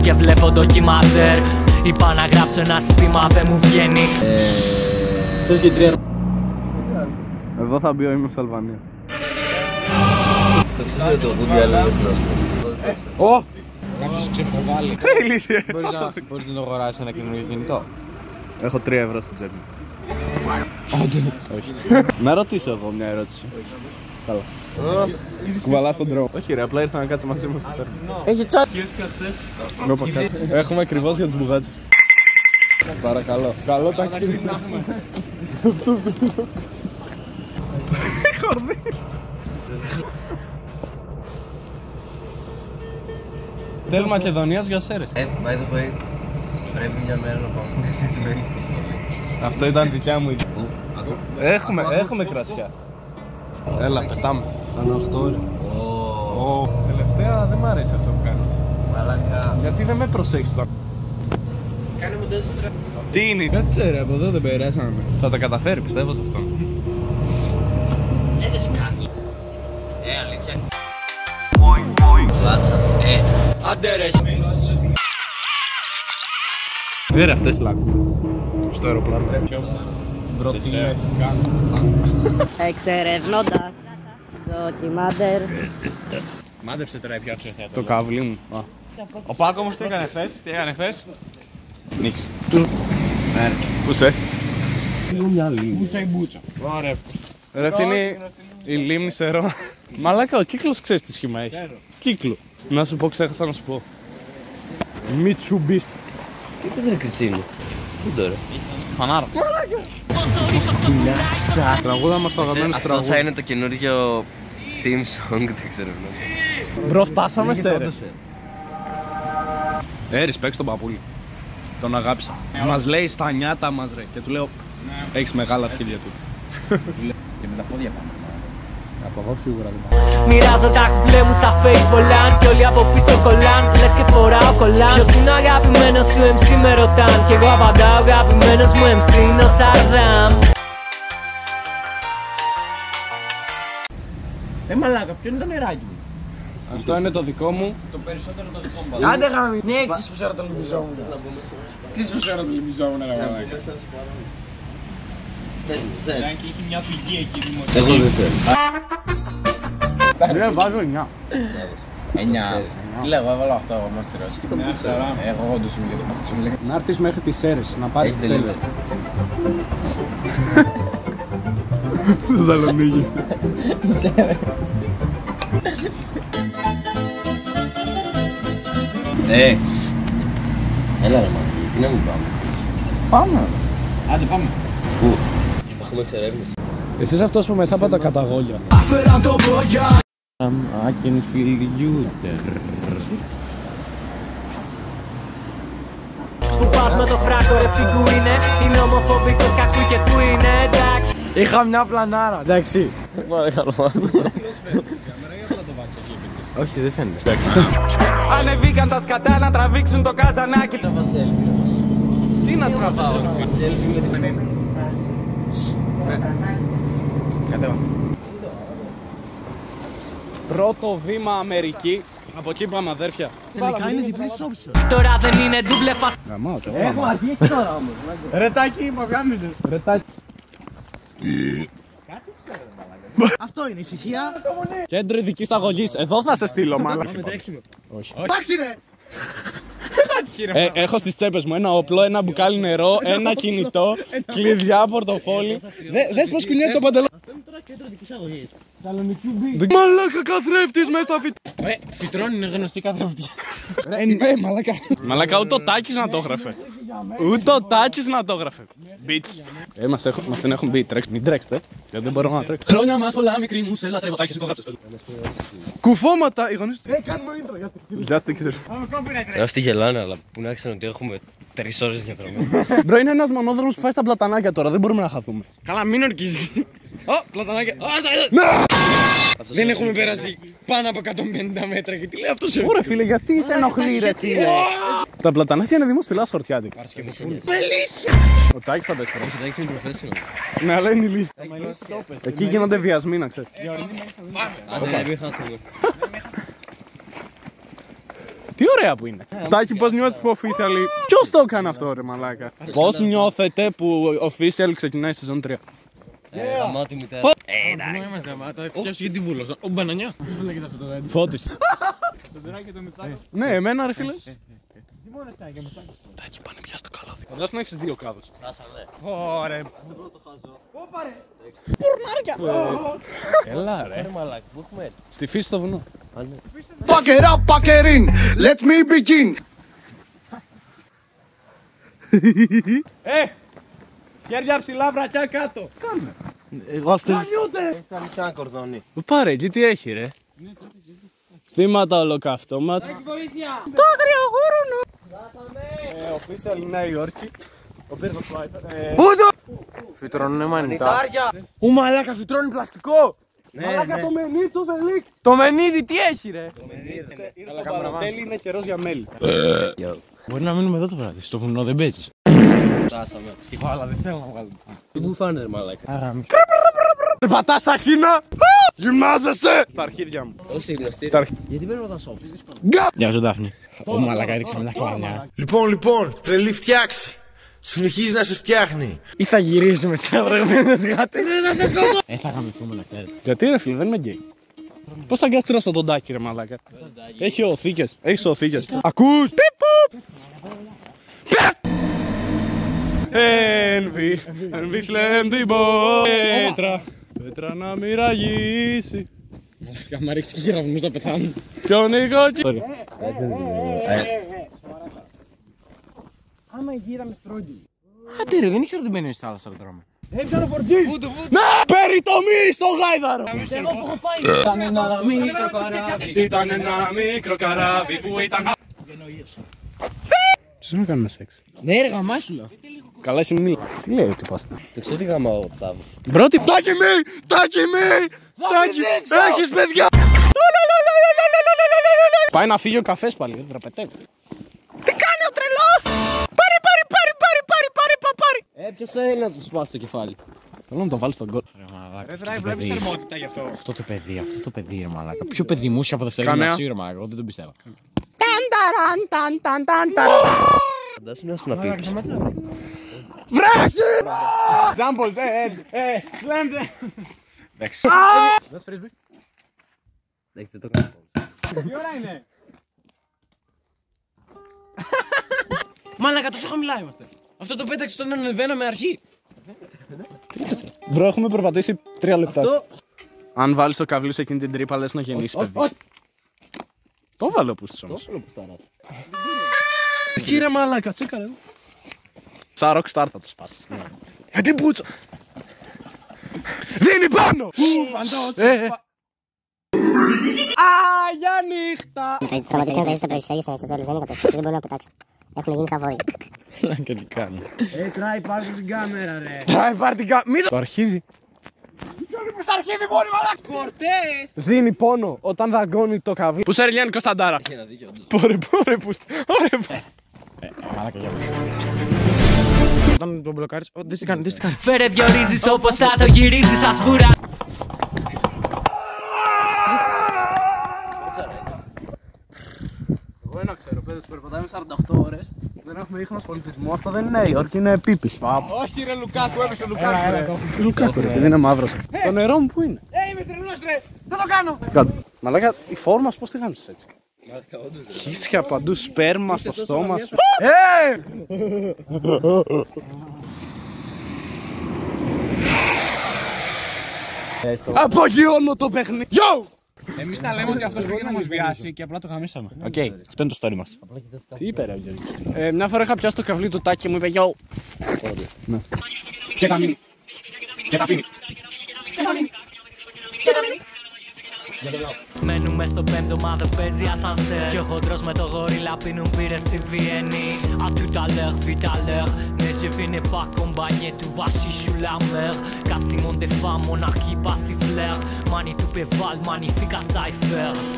και βλέπω ντοκιμαντέρ. Είπα να γράψω ένα σύστημα, δεν μου βγαίνει. Εδώ θα μπει ο ήμουν στην Αλβανία. Το ξέρεις το Woody Allen δεν θέλω να σου πω. Ω! Κάποιος ξεπροβάλλει. Μπορείς να το αγοράσεις ένα καινούργιο κινητό. Έχω 3 ευρώ στην τσέπη. Όχι. Να ρωτήσω εγώ μια ερώτηση. Καλά. Κουβαλάς τον τρόπο. Όχι ρε, απλά ήρθα να κάτσει μαζί μου. Έχει τσάτ. Έχουμε ακριβώς για τις μπουγάτσες. Παρακαλώ. Καλό ταξίδι. Χορδί. Τέλ Μακεδονίας για Σέρες. By the way, πρέπει μια μέρα να πάμε στη σχολή. Αυτό ήταν δικιά μου ιδέα. Έχουμε κρασιά. Έλα, πετάμε. Πάνω 8 ώρες. Τελευταία δεν μ' αρέσει αυτό που κάνεις. Μαλάκα. Γιατί δεν με προσέχεις τώρα. Κάνε μου τέσσερα τρέπα. Τι είναι, κάτσε ρε, από εδώ δεν περάσαμε. Θα τα καταφέρει, πιστεύω σε αυτό. Δεν σκάζει. Αλήθεια. Βάσα, άντε ρε. Ρε αυτές λάκουν. Στο αεροπλάνο. Προτείνες Εξερευνώντας ντοκιμαντέρ. Μάντεψε τώρα ποιο θέατρο. Το καβλί μου. Ο Πάκο όμως τι έκανε χθες. Νίξ. Πού είσαι? Μπούτσα ή μπούτσα. Ωραία. Ρε αυτή είναι η λίμνη Σερό. Μαλάκα, ο κύκλος ξέρεις τι σχήμα έχει. Κύκλο. Να σου πω, ξέχασα να σου πω. Mitsubishi. Τι είπες ρε Κριτσίνη. Πού τώρα. Φανάρα. Τραγούδα μας το αγαπημένο Αυτό τραγούδι. θα είναι το καινούργιο theme song, δεν ξέρω. Μπρο, φτάσαμε Σέρες. Έρης, παίξε τον παππούλη. Τον αγάπησα. Μας λέει στα νιάτα μας ρε. Και του λέω, έχεις μεγάλα αρχίδια του. Και με τα πόδια πάμε. Από εδώ σίγουρα δεν πάω. Μοιράζω τα κουμπλέ μου σαν fake βολάν. Κι όλοι από πίσω κολλάν, λες και φοράω κολλάν. Ποιος είναι ο αγαπημένος σου MC με ρωτάν. Κι εγώ απαντάω, αγαπημένος μου MC είναι ο Σαρδάμ. Μαλάκα, ποιο είναι το νεράκι μου. Αυτό είναι το δικό μου. Το περισσότερο το δικό μου. Άντε γάμι. Ναι, ξέρεις πως ώρα το λυμπιζόμουν. Ξέρεις πως ώρα το λυμπιζόμουν ρε μαλάκα. Και είχε μια πηγή εκεί δημοτική. Εγώ δεν θέλω. Ναι, βάζω 9. 9. Τι λέγω, έβαλα 8 εγώ μας τυρώσει. Εγώ όντως είμαι και το μάτι σου λέγα. Να έρθεις μέχρι τις Σέρες, να πάρεις Έχει τέλος. delivery. Θεσσαλονίκη. Έλα ρε μάτι, τι να μην πάμε. Πάμε. Άντε πάμε. Πού. Έχουμε εξερεύνηση. Εσύ είσαι αυτός που μέσα από τα καταγόγια. I can feel you there. Που πας με το φράγκο ρε πιγκουίνε. Είναι ομοφοβικός κακού και που είναι εντάξει. Είχα μια πλανάρα, εντάξει. Σε παρακαλώ. Όχι, δεν φαίνεται. Ανεβήκαν τα σκατά να τραβήξουν το καζανάκι. Τι να τραβάω. Selfie με την πενέν. Κατέβα. Πρώτο βήμα Αμερική. Από εκεί πάμε αδέρφια. Τελικά είναι διπλή σόψη. Τώρα δεν είναι ντούμπλε φασ... Γαμάω το. Έχω αρχίσει τώρα όμως. Ρετάκι, υπογάμινε. Ρετάκι. Αυτό είναι ησυχία. Κέντρο ειδικής αγωγής. Εδώ θα σε στείλω μάλλον. Όχι. Εντάξει ρε. Έχω στις τσέπες μου ένα όπλο, ένα μπουκάλι νερό, ένα κινητό, κλειδιά, πορτοφόλι. Δες πως κουνιέται το παντελό. Αυτό είναι τώρα κέντρο δικής αγωγής. Μαλάκα καθρέφτης μες στα φυτά. Φυτρών είναι γνωστή καθρεφτή. Μαλάκα. Μαλάκα ούτε ο Τάκης να το έγραφε. Ούτε ο Τάκης να το έγραφε. Μπιτς. Μας την έχουν πει, μην τρέξετε. Γιατί δεν μπορώ να τρέξω. Χρόνια μας πολλά μικρή μου σε λατρεύω Τάκης το γράψες. Κουφώματα, οι γονείς του. Κάνουμε intro, Just Kill. Αυτοί γελάνε, αλλά που να ξέρουν ότι έχουμε 3 ώρες διαδρομή. Μπρο, είναι ένας μονόδρομος που πάει στα πλατανάκια τώρα, δεν μπορούμε να χαθούμε. Καλά, μην ορκίζει. Ω, πλατανάκια. Δεν έχουμε περάσει πάνω από 150 μέτρα και τι λέει αυτός. Ωραία φίλε, γιατί σε ενοχλεί ρε φίλε. Τα πλατανάκια είναι δημόσφυλά χορτιάτικα. Ο Τάκης θα πέσει πρώτα. Εντάξει είναι professional. Ναι, αλλά είναι ηλίθιο. Εκεί γίνονται βιασμοί, να ξέρεις. Άντε, μην χάσουμε. Τι ωραία που είναι. Τάκη, πώς νιώθεις που official. Ποιος το έκανε αυτό, ρε μαλάκα. Πώς νιώθετε που official ξεκινάει η σεζόν 3. Γαμάτι μητέρα. Φτιάξω γιατί βούλο. Ο μπανανιά. Φώτιση. Ναι, εμένα ρε φίλε. Τάκη, πάνε πια στο καλώδι. Φαντάσου να έχεις 2 κάδους. Ωραία. Πουρνάρια. Έλα ρε. Στη φύση στο βουνό. Pack it up, pack it in. Let me begin. Χέρια ψηλά, βρακιά κάτω. Κάνε. Εγώ στέλνω. Κάνει σαν κορδόνι. Πάρε, εκεί τι έχει ρε. Θύματα ολοκαυτώματα. Το αγριογούρουνο. Official Νέα Υόρκη. Ο Μπίρβος Φλάιπερ. Πού το! Φυτρώνουνε μανιτά. Ου μαλάκα, φυτρώνει πλαστικό! Μαλάκα το μενί του Βελίκ. Το μενίδι τι έχει ρε! Το παροτέλι είναι καιρός για μέλι. Μπορεί να μείνουμε εδώ το βράδυ. Στο βουνό δεν παίζεις. Φτάσαμε. Αλλά δεν θέλω να βγάλω. Τι μου φάνε ρε μαλάκα. Πατάς αχίνα. Γυμνάζεσαι. Στα αρχίδια μου. Όσοι γνωστοί. Γιατί πρέπει να τα σώπεις. Γεια σου Δάφνη. Ω μαλάκα έριξα μια κλανιά. Λοιπόν, τρελή φτιάξει. Συνεχίζει να σε φτιάχνει. Ή θα γυρίσει με τις αυρεγμένες γάτες. Θα γαμηθούμε να ξέρετε. Γιατί ρε φίλε, δεν είμαι γκέι. Πώς θα γκάστηρα στο τοντάκι ρε μαλάκα. Έχει οθήκες. Έχεις οθήκες. Ακούς. Πιπ. Ενβί φλέμπτη πέτρα. Πέτρα να μοιραγήσει. Μαλάκα, μ' ρίξει και γυραυνούς θα πεθάνουν. Ποιο νοικόκι. Άμα γύραμε στρόγγι. Άντε ρε, δεν ήξερα ότι μπαίνει στη θάλασσα το δρόμο. Να περιτομή στο γάιδαρο. Ήταν ένα μικρό καράβι. Ήταν ένα μικρό καράβι που ήταν. Τι να κάνουμε σεξ. Ναι ρε γαμάει σου λέω. Καλά εσύ μη. Τι λέει ο τυπάς. Το ξέρω τι γαμάω ο Τάβος. Πρώτη. Τάκη μη. Έχεις παιδιά. Πάει να φύγει ο καφές πάλι. Δεν τραπετεύει. Τι κάνει ο τρελός. Πάρε. Ποιος θέλει να του σπάσει το κεφάλι. Θέλω να το βάλει στον κόλ. Βλέπεις θερμότητα γι' αυτό. Αυτό το παιδί ρε μαλάκα. Ποιο παιδί μου είχε από δεύτερη γυμνασίου ρε μαλάκα. Εγώ δεν τον πιστεύω. Φαντάσου να σου να πεις. Βράξει! Example, σλέμπτε. Εντάξει. Δες φρίσμπι. Δεν το κάνω. Τι ώρα είναι. Μαλάκα τόσο χαμηλά είμαστε. Αυτό το πέταξε όταν ανεβαίναμε αρχή. Μπρο, έχουμε περπατήσει 3 λεπτά. Αν βάλεις το καβλί σε εκείνη την τρύπα λες να γεννήσει παιδί. Το βάλε ο πούστης όμως. Κύριε μαλάκα, τσέκαρε εδώ. Σαν rockstar θα το σπάσεις. Γιατί πούτσο. Δίνει πάνω. Άγια νύχτα. Θα σταματήσουν να τα περιστάγια στις όλες, δεν είναι κατάσταση, δεν μπορούν να πετάξουν. Έχουν γίνει σαν βόδι. Και τι κάνω. Τράει πάρ' την κάμερα ρε. Τράει πάρ' την κάμερα. Το αρχίδι. Στα αρχίδι μπορεί μαλάκα. Κορτές. Δίνει πόνο όταν δαγκώνει το καβλί. Που σε Ριλιάνη Κωνσταντάρα. Πόρε πούστε. Ωραία. Μαλάκα για όταν τον μπλοκάρεις, δεν τι κάνει. Φέρε δυο ρίζεις όπως θα το γυρίζεις σαν σβούρα. Εγώ ένα ξέρω, παιδες, περπατάμε 48 ώρες. Δεν έχουμε ίχνος πολιτισμού. Αυτό δεν είναι Νέα Υόρκη, είναι επίπης. Όχι ρε Λουκάκου, έπεσε ο Λουκάκου ρε. Λουκάκου ρε, επειδή είναι μαύρος. Το νερό μου πού είναι. Είμαι τρελός ρε, θα το κάνω. Κάτω. Μαλάκα, η φόρμα πώς τη γάμισες έτσι. Χίσια παντού, σπέρμα στο στόμα σου. Απογειώνω το παιχνίδι. Yo! Εμείς τα λέμε ότι αυτός πήγε να μας βιάσει και απλά το χαμίσαμε. Οκ, αυτό είναι το story μας. Τι είπε ρε Γιώργη. Μια φορά είχα πιάσει το καβλί του Τάκη και μου είπε yo. Και τα μείνει. Μένουμε στο πέμπτο μα δεν παίζει ασανσέρ. Και ο χοντρός με το γορίλα πίνουν πύρες στη Βιέννη. A tout à l'heure, vite à l'heure. Mais je finis pas accompagné, tu vas chichou la mer. Quasiment des femmes, monarchie, pas si flair. Mani tu péval, magnifique à cypher.